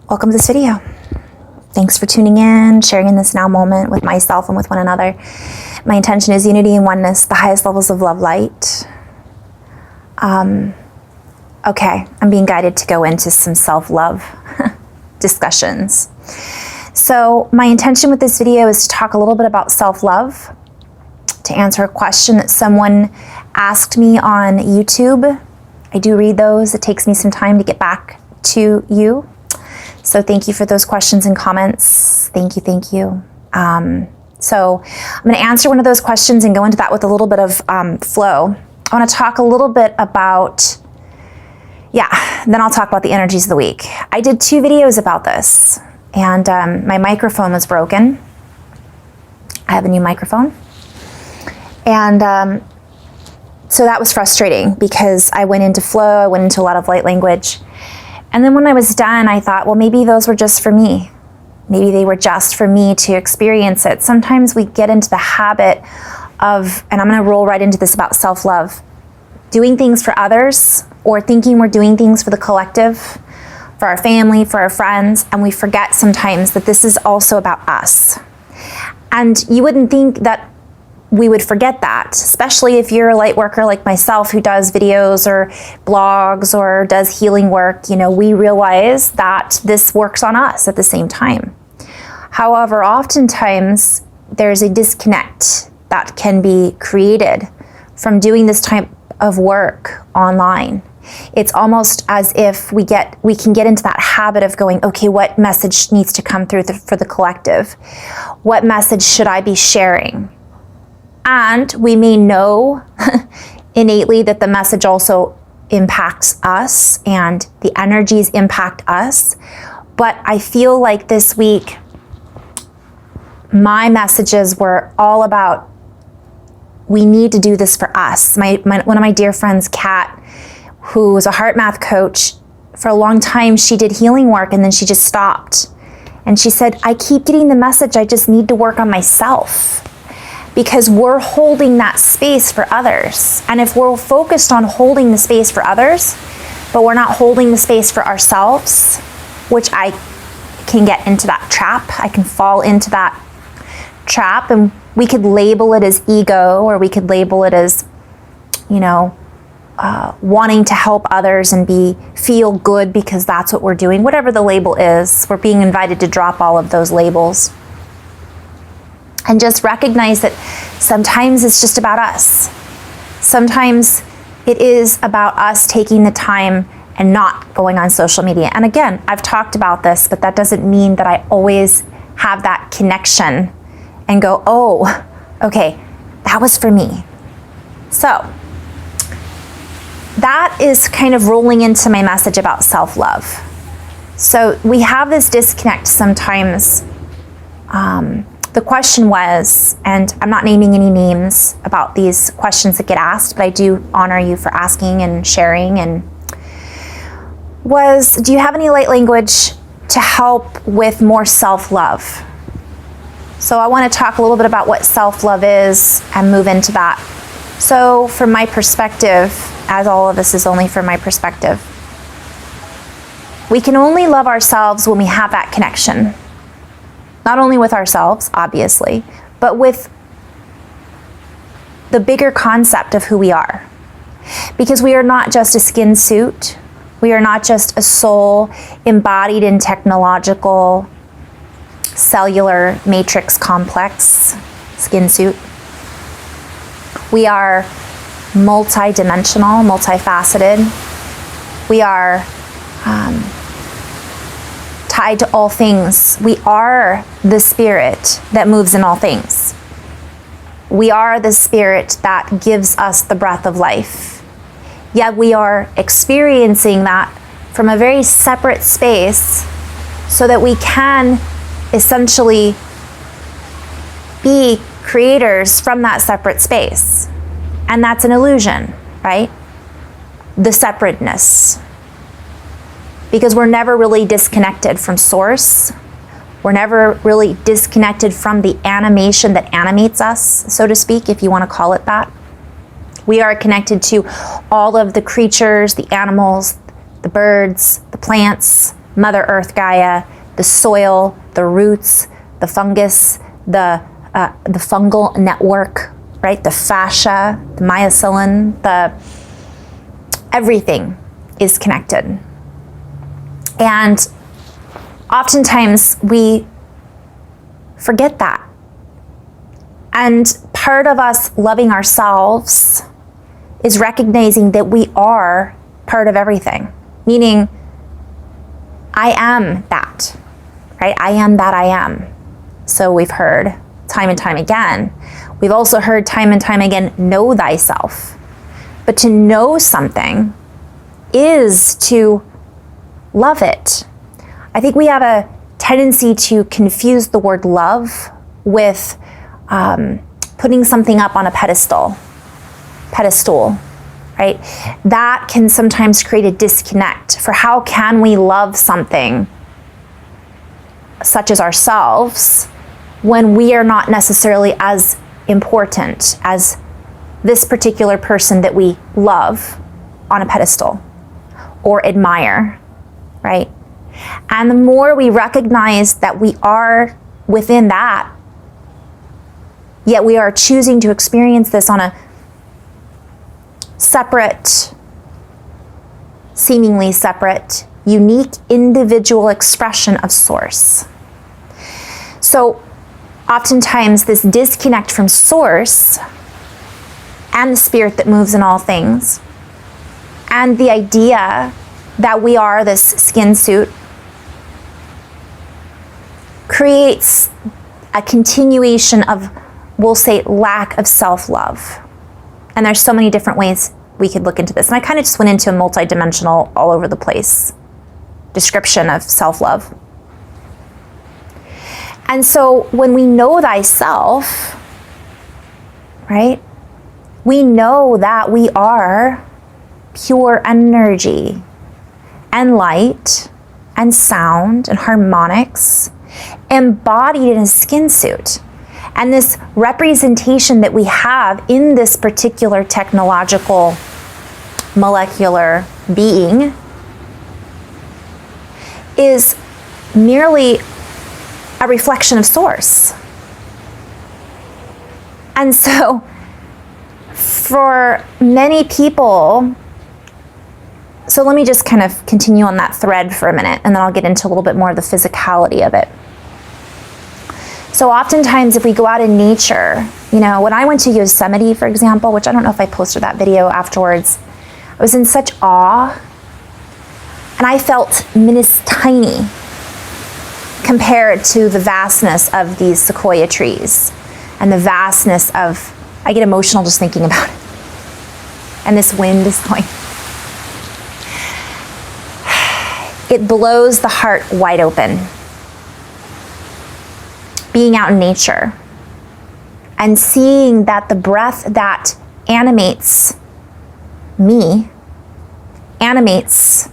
Welcome to this video. Thanks for tuning in, sharing in this now moment with myself and with one another. My intention is unity and oneness, the highest levels of love light. Okay, I'm being guided to go into some self-love discussions. So my intention with this video is to talk a little bit about self-love, to answer a question that someone asked me on YouTube. I do read those. It takes me some time to get back to you. So thank you for those questions and comments. Thank you, thank you. So I'm going to answer one of those questions and go into that with a little bit of flow. I want to talk a little bit about, then I'll talk about the energies of the week. I did 2 videos about this, and my microphone was broken. I have a new microphone. And so that was frustrating because I went into flow, I went into a lot of light language. And then when I was done, I thought, well, maybe those were just for me. Maybe they were just for me to experience it. Sometimes we get into the habit of, and I'm going to roll right into this about self-love, doing things for others or thinking we're doing things for the collective, for our family, for our friends, and we forget sometimes that this is also about us. And you wouldn't think that we would forget that, especially if you're a light worker like myself who does videos or blogs or does healing work. You know, we realize that this works on us at the same time. However, oftentimes there's a disconnect that can be created from doing this type of work online. It's almost as if we can get into that habit of going, okay, what message needs to come through for the collective? What message should I be sharing? And we may know innately that the message also impacts us and the energies impact us. But I feel like this week, my messages were all about, we need to do this for us. One of my dear friends, Kat, who was a heart math coach, for a long time, she did healing work and then she just stopped. And she said, I keep getting the message, I just need to work on myself. Because we're holding that space for others. And if we're focused on holding the space for others, but we're not holding the space for ourselves, which I can get into that trap. I can fall into that trap, and we could label it as ego, or we could label it as, wanting to help others and feel good because that's what we're doing. Whatever the label is, we're being invited to drop all of those labels. And just recognize that sometimes it's just about us. Sometimes it is about us taking the time and not going on social media. And again, I've talked about this, but that doesn't mean that I always have that connection and go, oh, okay, that was for me. So that is kind of rolling into my message about self-love. So we have this disconnect sometimes. The question was, and I'm not naming any names about these questions that get asked, but I do honor you for asking and sharing, and was, do you have any light language to help with more self-love? So I want to talk a little bit about what self-love is and move into that. So from my perspective, as all of this is only from my perspective, we can only love ourselves when we have that connection. Not only with ourselves, obviously, but with the bigger concept of who we are. Because we are not just a skin suit. We are not just a soul embodied in technological, cellular matrix complex skin suit. We are multi-dimensional, multifaceted. We are tied to all things. We are the spirit that moves in all things. We are the spirit that gives us the breath of life. Yet we are experiencing that from a very separate space so that we can essentially be creators from that separate space. And that's an illusion, right? The separateness. Because we're never really disconnected from source. We're never really disconnected from the animation that animates us, so to speak, if you want to call it that. We are connected to all of the creatures, the animals, the birds, the plants, Mother Earth, Gaia, the soil, the roots, the fungus, the fungal network, right? The fascia, the mycelium, everything is connected. And oftentimes we forget that. And part of us loving ourselves is recognizing that we are part of everything, meaning I am that, right? I am that I am. So we've heard time and time again. We've also heard time and time again, know thyself. But to know something is to love it. I think we have a tendency to confuse the word love with putting something up on a pedestal, right? That can sometimes create a disconnect for how can we love something such as ourselves when we are not necessarily as important as this particular person that we love on a pedestal or admire, right? And the more we recognize that we are within that, yet we are choosing to experience this on a separate, seemingly separate, unique individual expression of source. So oftentimes this disconnect from source and the spirit that moves in all things, and the idea that we are this skin suit, creates a continuation of, we'll say, lack of self-love. And there's so many different ways we could look into this. And I kind of just went into a multi-dimensional, all over the place description of self-love. And so when we know thyself, right, we know that we are pure energy and light and sound and harmonics embodied in a skin suit. And this representation that we have in this particular technological molecular being is merely a reflection of source. And so for many people, so let me just kind of continue on that thread for a minute, and then I'll get into a little bit more of the physicality of it. So oftentimes if we go out in nature, you know, when I went to Yosemite, for example, which I don't know if I posted that video afterwards, I was in such awe, and I felt tiny compared to the vastness of these sequoia trees and the vastness of, I get emotional just thinking about it. And this wind is going. It blows the heart wide open. Being out in nature and seeing that the breath that animates me animates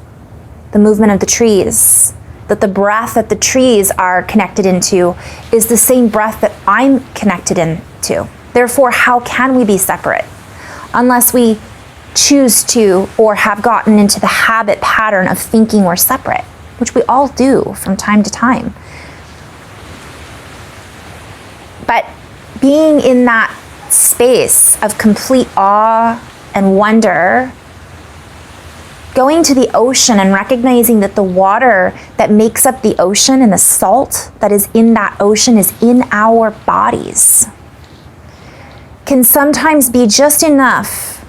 the movement of the trees, that the breath that the trees are connected into is the same breath that I'm connected into. Therefore, how can we be separate unless we choose to or have gotten into the habit pattern of thinking we're separate, which we all do from time to time. But being in that space of complete awe and wonder, going to the ocean and recognizing that the water that makes up the ocean and the salt that is in that ocean is in our bodies, can sometimes be just enough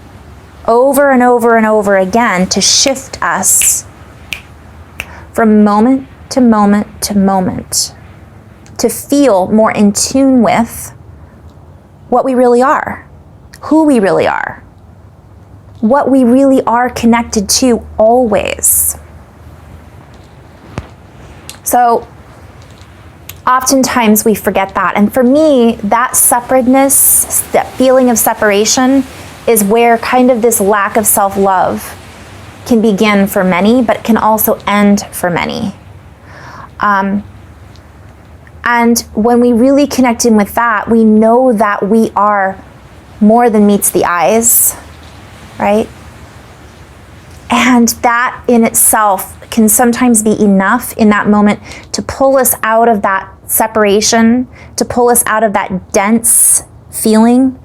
over and over and over again to shift us from moment to moment to moment, to feel more in tune with what we really are, who we really are, what we really are connected to always. So oftentimes we forget that. And for me, that separateness, that feeling of separation, is where kind of this lack of self-love can begin for many, but can also end for many. And when we really connect in with that, we know that we are more than meets the eyes, right? And that in itself can sometimes be enough in that moment to pull us out of that separation, to pull us out of that dense feeling,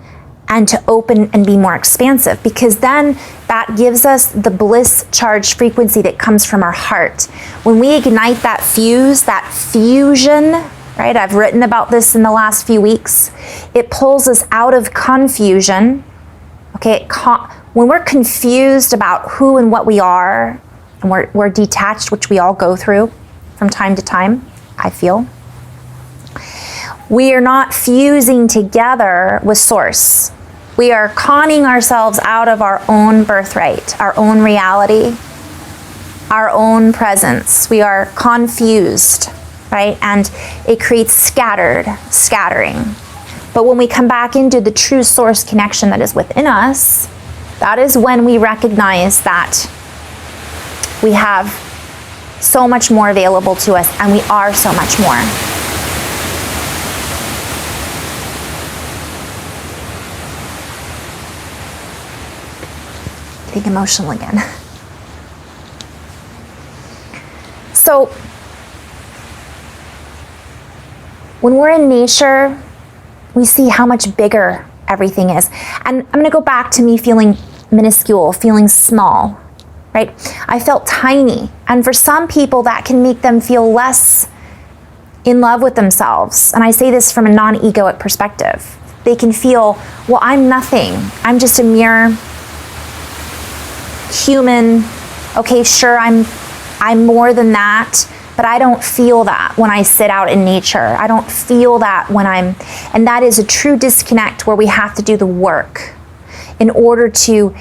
and to open and be more expansive, because then that gives us the bliss charged frequency that comes from our heart. When we ignite that fuse, that fusion, right? I've written about this in the last few weeks. It pulls us out of confusion. Okay, when we're confused about who and what we are, and we're detached, which we all go through from time to time, I feel, we are not fusing together with Source. We are conning ourselves out of our own birthright, our own reality, our own presence. We are confused, right? And it creates scattering. But when we come back into the true Source connection that is within us, that is when we recognize that we have so much more available to us, and we are so much more. Getting emotional again. So, when we're in nature, we see how much bigger everything is. And I'm going to go back to me feeling minuscule, feeling small, right? I felt tiny. And for some people, that can make them feel less in love with themselves. And I say this from a non-egoic perspective. They can feel, well, I'm nothing. I'm just a mere human. Okay, sure, I'm more than that, but I don't feel that when I sit out in nature. I don't feel that and that is a true disconnect where we have to do the work in order to,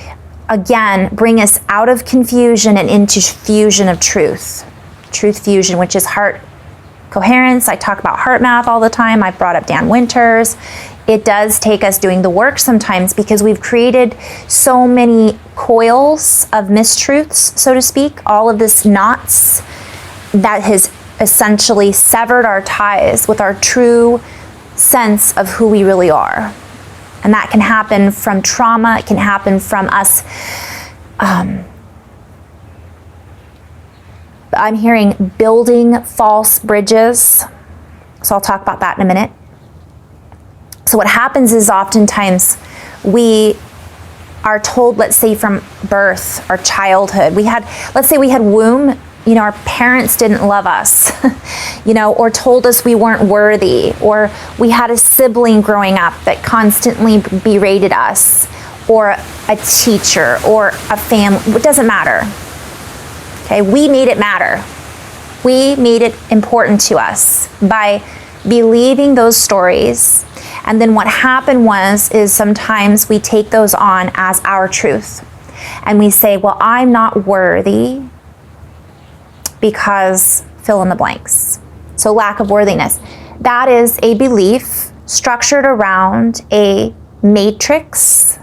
again, bring us out of confusion and into fusion of truth. Truth fusion, which is heart coherence. I talk about heart math all the time. I brought up Dan Winters. It does take us doing the work sometimes because we've created so many coils of mistruths, so to speak, all of this knots that has essentially severed our ties with our true sense of who we really are. And that can happen from trauma. It can happen from us. I'm hearing building false bridges. So I'll talk about that in a minute. So what happens is oftentimes we are told, let's say from birth or childhood, let's say we had womb, our parents didn't love us, or told us we weren't worthy, or we had a sibling growing up that constantly berated us, or a teacher, or a family. It doesn't matter. Okay, we made it matter. We made it important to us by believing those stories. And then what happened is sometimes we take those on as our truth. And we say, well, I'm not worthy because fill in the blanks. So lack of worthiness. That is a belief structured around a matrix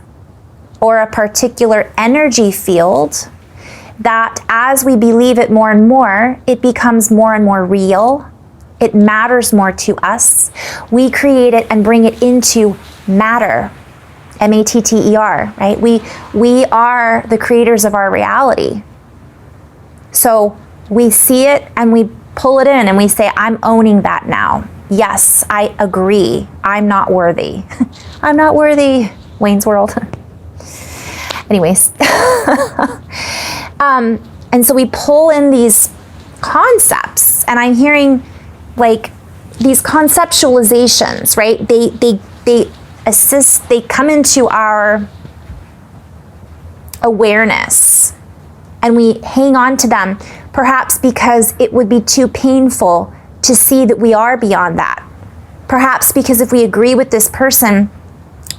or a particular energy field that as we believe it more and more, it becomes more and more real. It matters more to us. We create it and bring it into matter, M-A-T-T-E-R, right? We are the creators of our reality. So we see it and we pull it in and we say, I'm owning that now. Yes, I agree. I'm not worthy. I'm not worthy. Wayne's World. Anyways. And so we pull in these concepts, and I'm hearing like these conceptualizations, right? They assist, they come into our awareness, and we hang on to them, perhaps because it would be too painful to see that we are beyond that. Perhaps because if we agree with this person,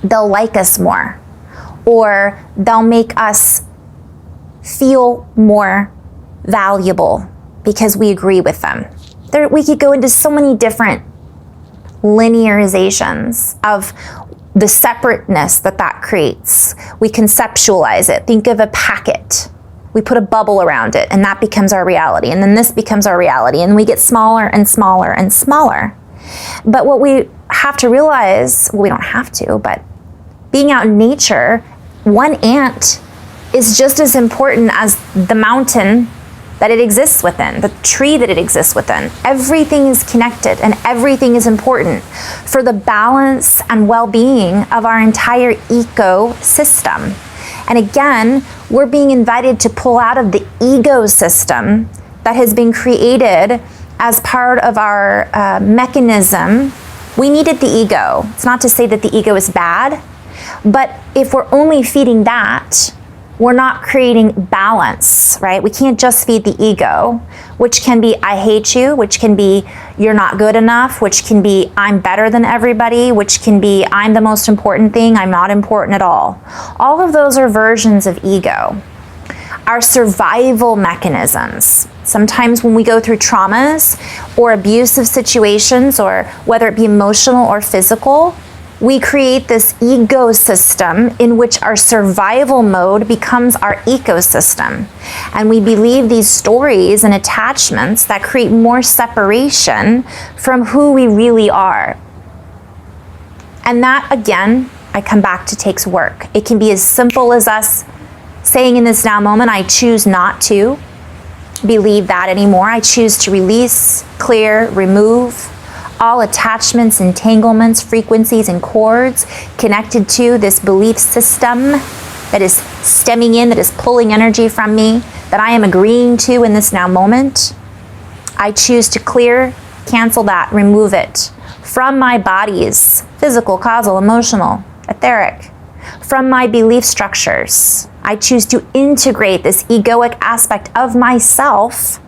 they'll like us more, or they'll make us feel more valuable because we agree with them. We could go into so many different linearizations of the separateness that creates. We conceptualize it. Think of a packet. We put a bubble around it, and that becomes our reality. And then this becomes our reality, and we get smaller and smaller and smaller. But what we have to realize, well, we don't have to, but being out in nature, one ant is just as important as the mountain that it exists within, the tree that it exists within. Everything is connected and everything is important for the balance and well-being of our entire ecosystem. And again, we're being invited to pull out of the ecosystem that has been created as part of our mechanism. We needed the ego. It's not to say that the ego is bad, but if we're only feeding that, we're not creating balance, right? We can't just feed the ego, which can be I hate you, which can be you're not good enough, which can be I'm better than everybody, which can be I'm the most important thing, I'm not important at all. All of those are versions of ego. Our survival mechanisms. Sometimes when we go through traumas or abusive situations, or whether it be emotional or physical, we create this ecosystem in which our survival mode becomes our ecosystem. And we believe these stories and attachments that create more separation from who we really are. And that, again, I come back to takes work. It can be as simple as us saying in this now moment, I choose not to believe that anymore. I choose to release, clear, remove all attachments, entanglements, frequencies, and cords connected to this belief system that is stemming in, that is pulling energy from me, that I am agreeing to in this now moment. I choose to clear, cancel that, remove it from my body's physical, causal, emotional, etheric, from my belief structures. I choose to integrate this egoic aspect of myself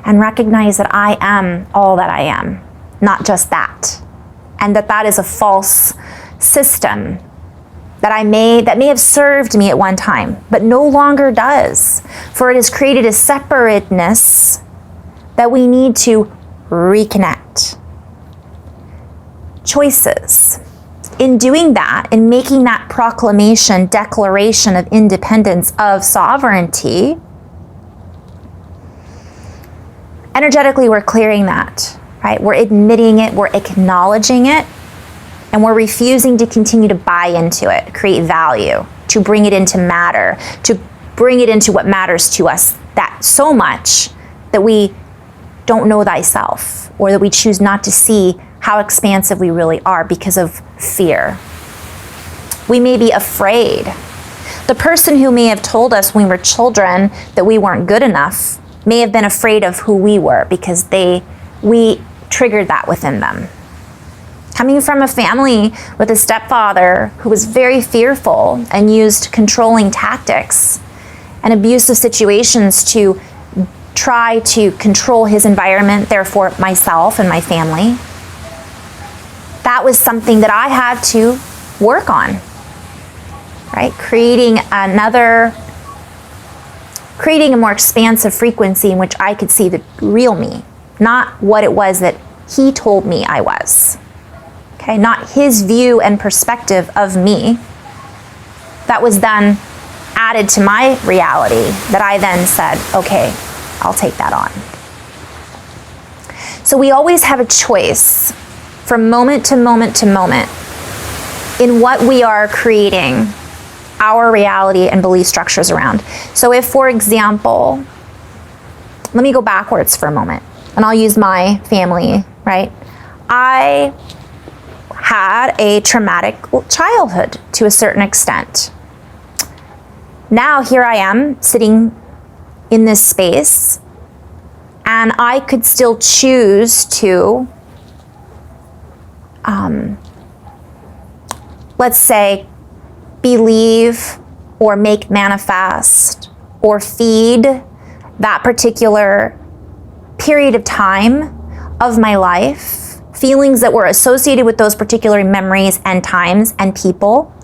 and recognize that I am all that I am. Not just that, and that is a false system that may have served me at one time, but no longer does, for it has created a separateness that we need to reconnect. Choices. In doing that, in making that proclamation, declaration of independence, of sovereignty, energetically we're clearing that. Right? We're admitting it, we're acknowledging it, and we're refusing to continue to buy into it, create value, to bring it into matter, to bring it into what matters to us that so much that we don't know thyself, or that we choose not to see how expansive we really are because of fear. We may be afraid. The person who may have told us when we were children that we weren't good enough may have been afraid of who we were because we triggered that within them. Coming from a family with a stepfather who was very fearful and used controlling tactics and abusive situations to try to control his environment, therefore myself and my family, that was something that I had to work on, right? Creating a more expansive frequency in which I could see the real me. Not what it was that he told me I was. Okay, not his view and perspective of me that was then added to my reality that I then said, okay, I'll take that on. So we always have a choice from moment to moment to moment in what we are creating our reality and belief structures around. So if, for example, let me go backwards for a moment. And I'll use my family, right? I had a traumatic childhood to a certain extent. Now here I am sitting in this space, and I could still choose to, let's say, believe or make manifest or feed that particular period of time of my life, feelings that were associated with those particular memories and times and people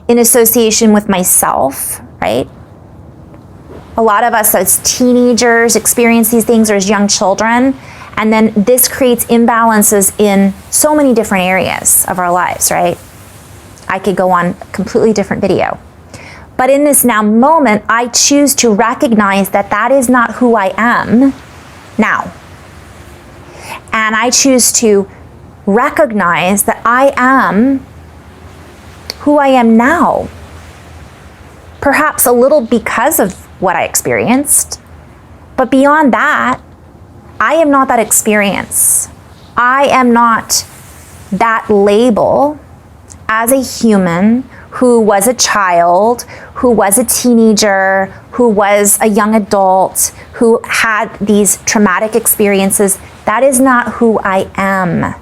in association with myself, right? A lot of us as teenagers experience these things, or as young children, and then this creates imbalances in so many different areas of our lives, right? I could go on a completely different video. But in this now moment, I choose to recognize that that is not who I am now. And I choose to recognize that I am who I am now. perhaps a little because of what I experienced. But beyond that, I am not that experience. I am not that label as a human who was a child, who was a teenager, who was a young adult, who had these traumatic experiences. That is not who I am.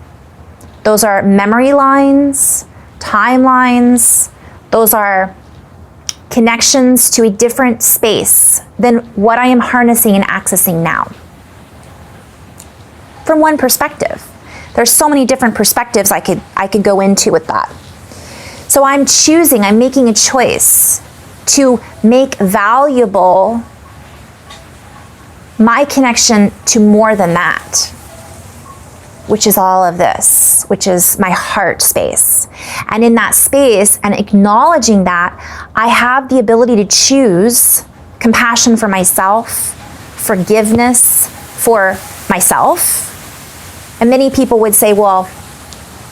Those are memory lines, timelines. Those are connections to a different space than what I am harnessing and accessing now. From one perspective. There's so many different perspectives I could go into with that. So I'm making a choice to make valuable my connection to more than that, which is all of this, which is my heart space. And in that space, and acknowledging that, I have the ability to choose compassion for myself, forgiveness for myself. And many people would say, well,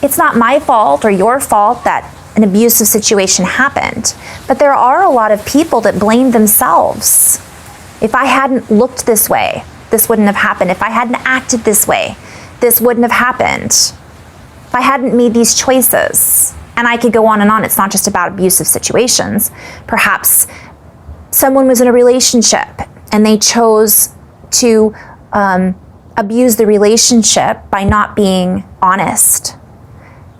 it's not my fault or your fault that an abusive situation happened. But there are a lot of people that blame themselves. If I hadn't looked this way, this wouldn't have happened. If I hadn't acted this way, this wouldn't have happened. If I hadn't made these choices. And I could go on and on. It's not just about abusive situations. Perhaps someone was in a relationship and they chose to abuse the relationship by not being honest,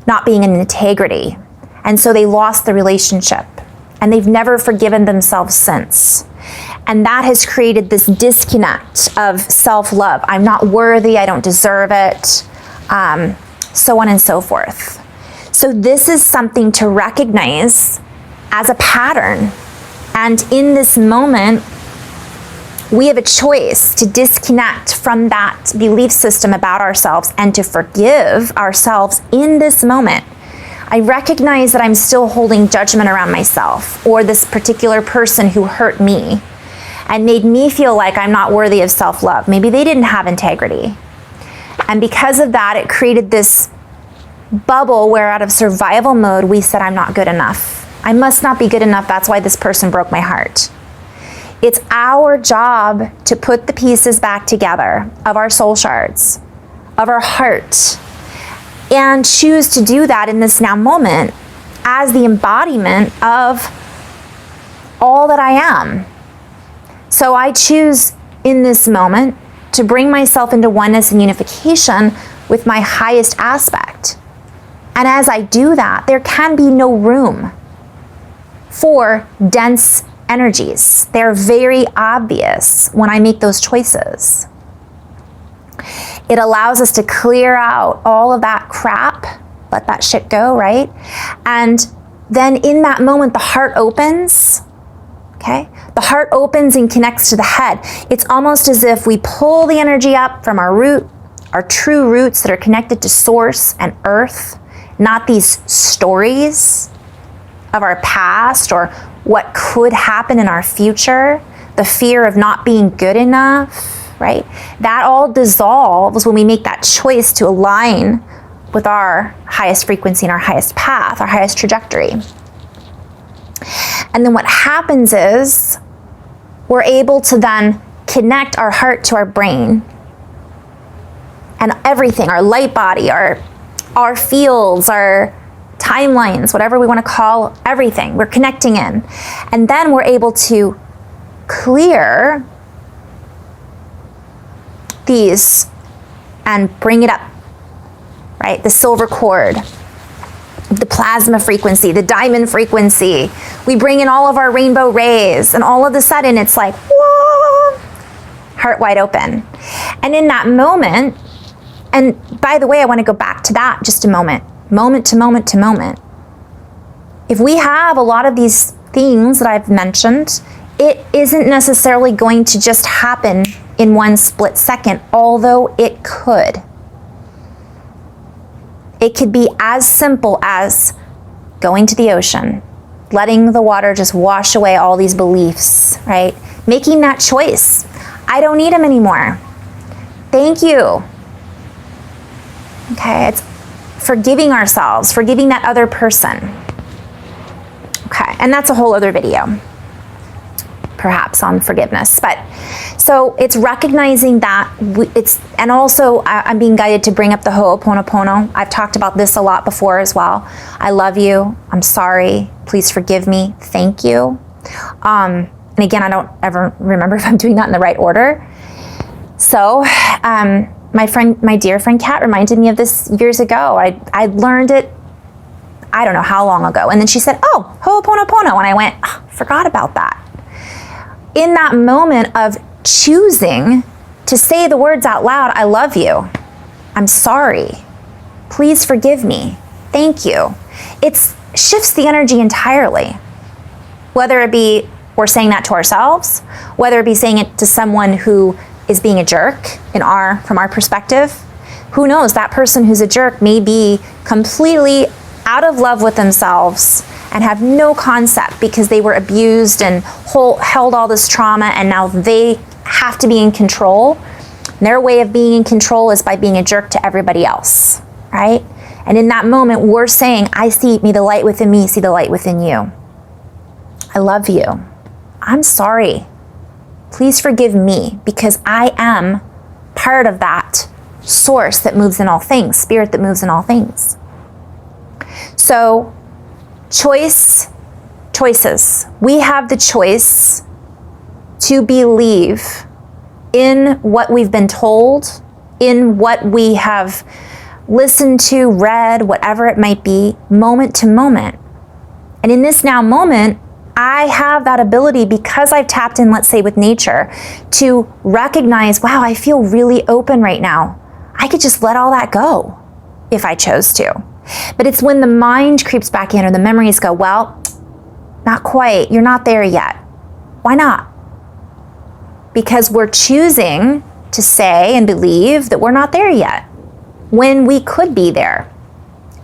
not being in integrity. And so they lost the relationship and they've never forgiven themselves since. And that has created this disconnect of self-love. I'm not worthy, I don't deserve it, so on and so forth. So this is something to recognize as a pattern. And in this moment, we have a choice to disconnect from that belief system about ourselves and to forgive ourselves in this moment. I recognize that I'm still holding judgment around myself or this particular person who hurt me and made me feel like I'm not worthy of self-love. Maybe they didn't have integrity. And because of that, it created this bubble where out of survival mode, we said, I'm not good enough. I must not be good enough. That's why this person broke my heart. It's our job to put the pieces back together of our soul shards, of our heart, and choose to do that in this now moment as the embodiment of all that I am. So I choose in this moment to bring myself into oneness and unification with my highest aspect. And as I do that, there can be no room for dense energies. They're very obvious when I make those choices. It allows us to clear out all of that crap, let that shit go, right? And then in that moment, the heart opens, okay? The heart opens and connects to the head. It's almost as if we pull the energy up from our root, our true roots that are connected to source and earth, not these stories of our past or what could happen in our future, the fear of not being good enough, right? That all dissolves when we make that choice to align with our highest frequency and our highest path, our highest trajectory. And then what happens is we're able to then connect our heart to our brain and everything, our light body, our fields, our timelines, whatever we want to call everything, we're connecting in. And then we're able to clear these and bring it up, right? The silver cord, the plasma frequency, the diamond frequency. We bring in all of our rainbow rays and all of a sudden it's like, whoa, heart wide open. And in that moment, and by the way, I want to go back to that just a moment to moment to moment. If we have a lot of these things that I've mentioned, it isn't necessarily going to just happen in one split second, although it could. It could be as simple as going to the ocean, letting the water just wash away all these beliefs, right? Making that choice. I don't need them anymore. Thank you. Okay, it's forgiving ourselves, forgiving that other person. Okay, and that's a whole other video. perhaps on forgiveness. But so it's recognizing that and also I'm being guided to bring up the Ho'oponopono. I've talked about this a lot before as well. I love you. I'm sorry. Please forgive me. Thank you. And again, I don't ever remember if I'm doing that in the right order. So, my dear friend Kat reminded me of this years ago. I learned it, I don't know how long ago. And then she said, oh, Ho'oponopono. And I went, oh, forgot about that. In that moment of choosing to say the words out loud, I love you. I'm sorry. Please forgive me. Thank you. It shifts the energy entirely. Whether it be we're saying that to ourselves, whether it be saying it to someone who is being a jerk from our perspective. Who knows, that person who's a jerk may be completely out of love with themselves and have no concept because they were abused and held all this trauma, and now they have to be in control. Their way of being in control is by being a jerk to everybody else, right? And in that moment, we're saying, I see me, the light within me, see the light within you. I love you. I'm sorry. Please forgive me, because I am part of that source that moves in all things, spirit that moves in all things. So, choices. We have the choice to believe in what we've been told, in what we have listened to, read, whatever it might be, moment to moment. And in this now moment, I have that ability, because I've tapped in, let's say with nature, to recognize, wow, I feel really open right now. I could just let all that go if I chose to. But it's when the mind creeps back in or the memories go, well, not quite, you're not there yet. Why not? Because we're choosing to say and believe that we're not there yet when we could be there.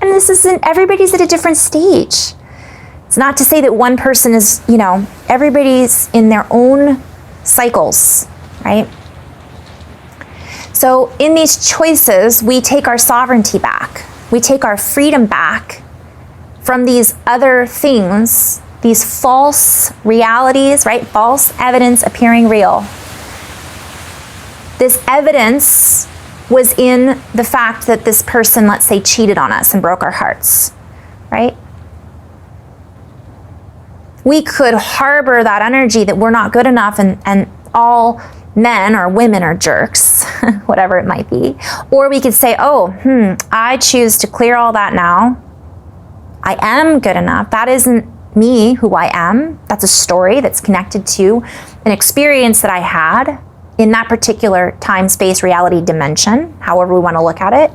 And this isn't, everybody's at a different stage. It's not to say that one person is, everybody's in their own cycles, right? So in these choices, we take our sovereignty back. We take our freedom back from these other things, these false realities, right? False evidence appearing real. This evidence was in the fact that this person, let's say, cheated on us and broke our hearts, right? We could harbor that energy that we're not good enough and all men or women are jerks, whatever it might be. Or we could say, I choose to clear all that now. I am good enough. That isn't me, who I am. That's a story that's connected to an experience that I had in that particular time, space, reality dimension, however we want to look at it.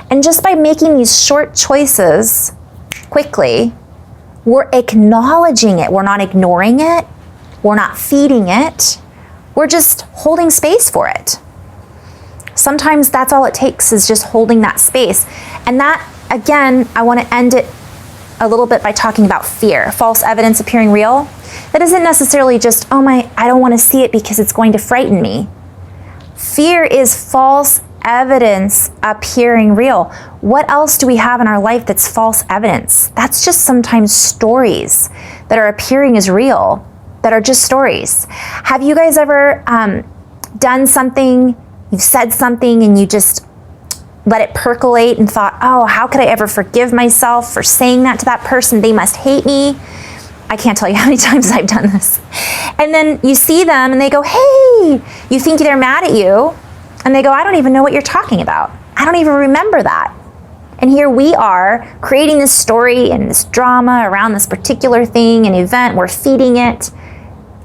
And just by making these short choices quickly, we're acknowledging it. We're not ignoring it. We're not feeding it. We're just holding space for it. Sometimes that's all it takes, is just holding that space. And that, again, I want to end it a little bit by talking about fear. False evidence appearing real. That isn't necessarily just, I don't want to see it because it's going to frighten me. Fear is false evidence appearing real. What else do we have in our life that's false evidence? That's just sometimes stories that are appearing as real, that are just stories. Have you guys ever done something, you've said something, and you just let it percolate and thought, how could I ever forgive myself for saying that to that person? They must hate me. I can't tell you how many times I've done this. And then you see them and they go, hey, you think they're mad at you. And they go, I don't even know what you're talking about. I don't even remember that. And here we are creating this story and this drama around this particular thing, an event, we're feeding it.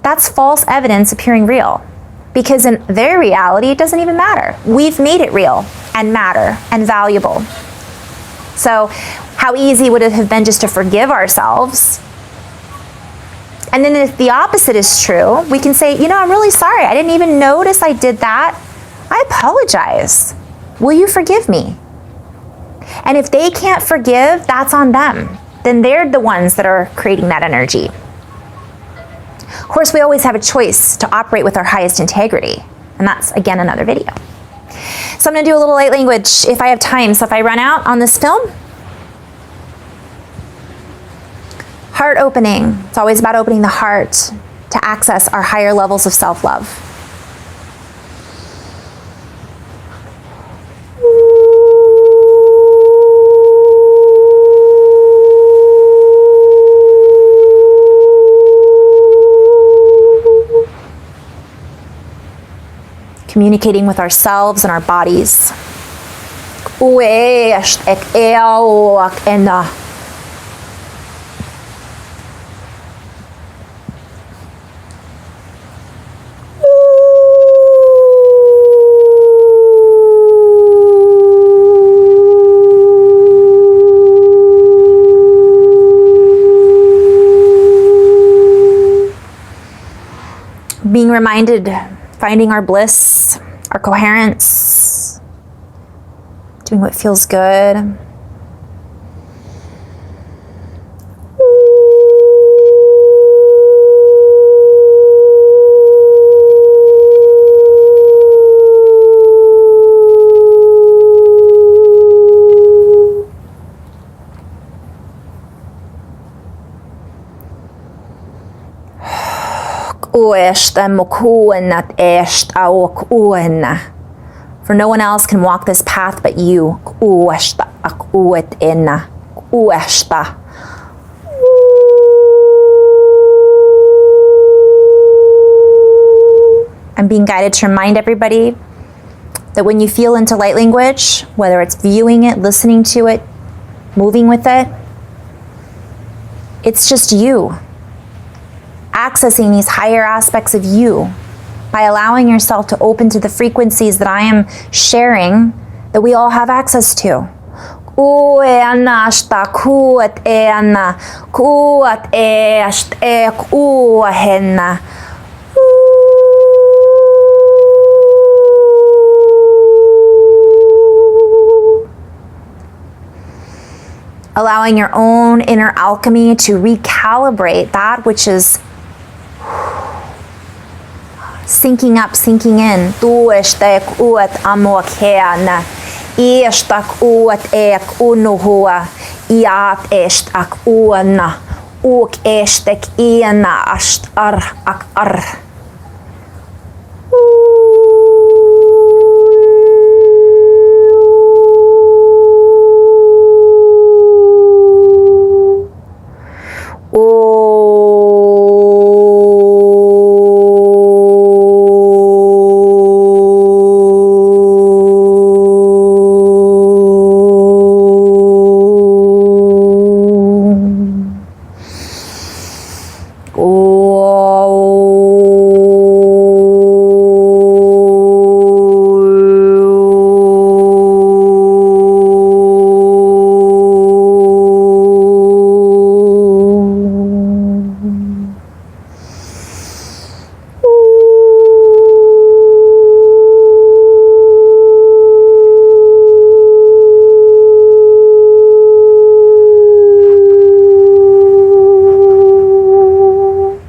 That's false evidence appearing real. Because in their reality, it doesn't even matter. We've made it real and matter and valuable. So how easy would it have been just to forgive ourselves? And then if the opposite is true, we can say, I'm really sorry. I didn't even notice I did that. I apologize. Will you forgive me? And if they can't forgive, that's on them. Then they're the ones that are creating that energy. Of course, we always have a choice to operate with our highest integrity. And that's, again, another video. So I'm going to do a little light language if I have time. So if I run out on this film. Heart opening. It's always about opening the heart. to access our higher levels of self-love. Communicating with ourselves and our bodies. Being reminded, finding our bliss, our coherence, doing what feels good. For no one else can walk this path but you. I'm being guided to remind everybody that when you feel into light language, whether it's viewing it, listening to it, moving with it, it's just you. Accessing these higher aspects of you by allowing yourself to open to the frequencies that I am sharing that we all have access to. Allowing your own inner alchemy to recalibrate that which is sinking up, sinking in.